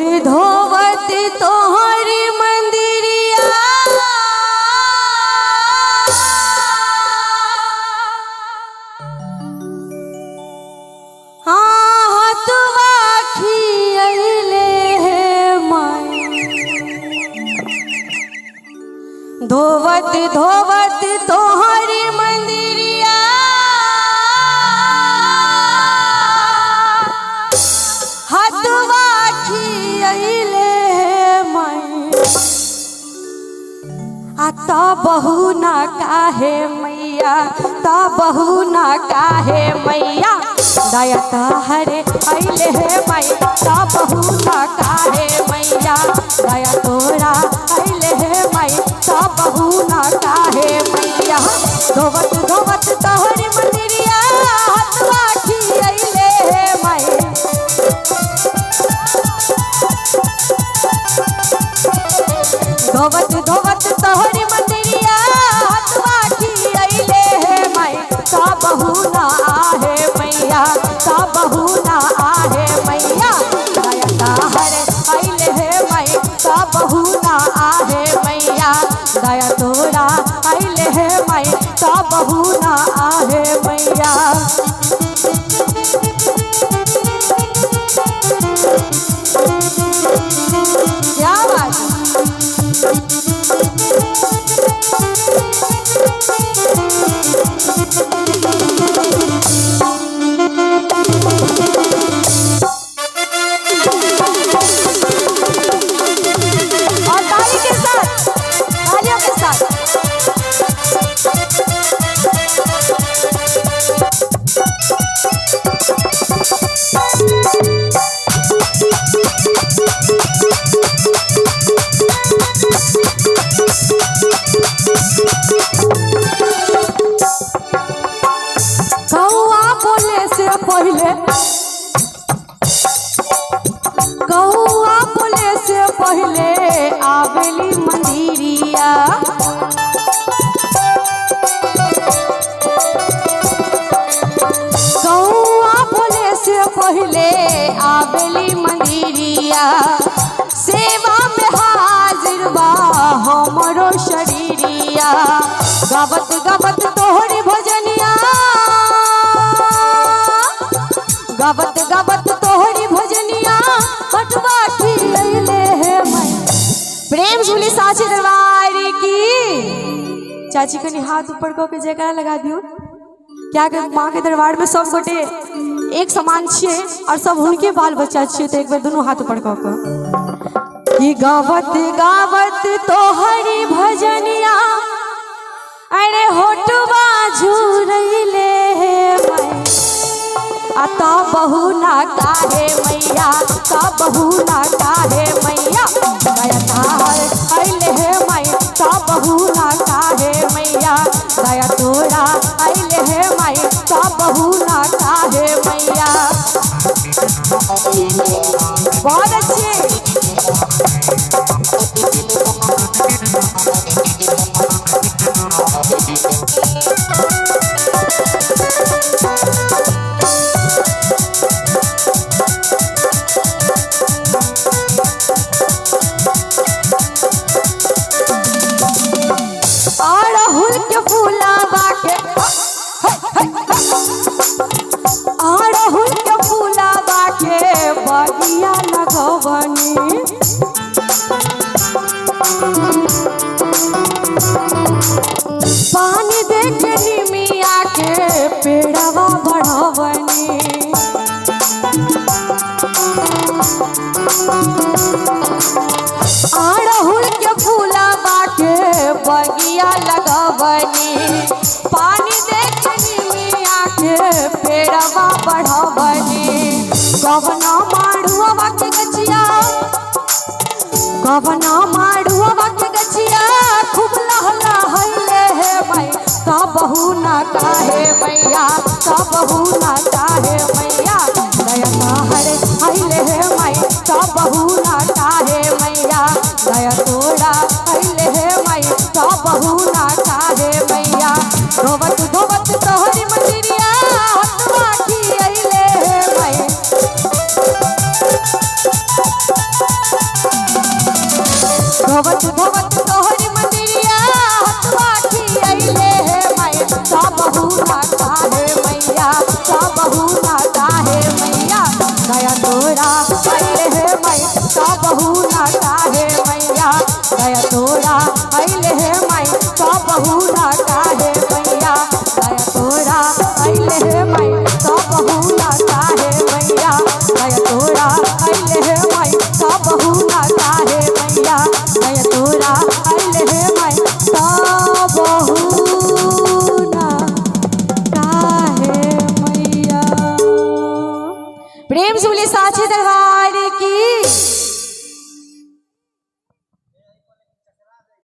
धोवत तोहरी मंदिरिया हाँ हतवा खियले है माई धोवत धोवत तोहरी मंदिरिया हतवा खियले माई आता बहू ना काहे मैया ता बहू ना काहे मैया दया तहरे अइले हे माई ता बहू ना काहे मैया दया तोरा अइले हे माई ता बहू ना काहे मैया धोवत धोवत तोहरी मंदिरिया हतवा खियले हे माई धोवत धोवत तोहरी मंदिरिया हतवा खियले हे माई ता बहू ना आहे मैया ता बहू ना आहे मैया दया तहरे अइले हे माई ता बहू ना आहे मैया दया तोरा अइले हे माई ता बहू ना आहे मैया क्या बात और ताली के साथ तालियों के साथ कौआ बोले से पहले कौआ बोले से पहले आवेली मंदिरिया कौआ बोले से पहले आवेली मंदिरिया सेवा में हाजिर बा हमरो शरीरिया गावत गावत तोहरी भजनिया गावत गावत तोहरी भजनिया हटवा खियले हे माई प्रेम झूली साची दरबार की चाची कनी हाथ ऊपर करके जयकारा लगा दियो क्या कर माँ के दरबार में सब गोटे एक समान छे और सब उनके बाल बच्चा छे तो एक बार दोनों हाथ ऊपर करके कि गावत गावत तोहरी भजनिया अरे होटवा झूरैले हे माई आता बहू ना काहे मैया ता बहू ना काहे मैया दया तहरे अइले हे माई ता बहू ना काहे मैया दया तोरा अइले हे माई ता बहू ना काहे मैया बहुत अच्छे अड़हुल के फूलावा के अड़हुल के फूलावा के बगिया लगवनी पानी दे के निमिया के पेड़वा बढ़वनी अड़हुल के फूलावा के बगिया लगवनी पानी दे के निमिया के पेड़वा बढ़वनी कवना माड़ुआ के गछिया कवना माड़ुआ के गछिया खूब लहला हइले हे माई ता बहू ना काहे मैया ता बहू ना काहे मैया दया तहरे अइले हे माई ता बहू ना काहे मैया दया तोरा अइले हे माई ता बहू ना काहे मैया धोवत धोवत तोहरी मंदिरिया हतवा खियले हे माई धोवत धोवत तोहरी मंदिरिया हथवा की अइले हे माई सबहु ना काहे मैया सबहु ना काहे मैया दया तोरा अइले हे माई सबहु ना काहे मैया दया तोरा अइले हे माई सबहु ना काहे मैया दया तोरा अइले हे माई सबहु ना काहे मैया दया तोरा अइले हे माई सबहु ना काहे मैया दया तोरा अइले हे माई सबहु ना काहे मैया। प्रेम से बोले साचे दरबार।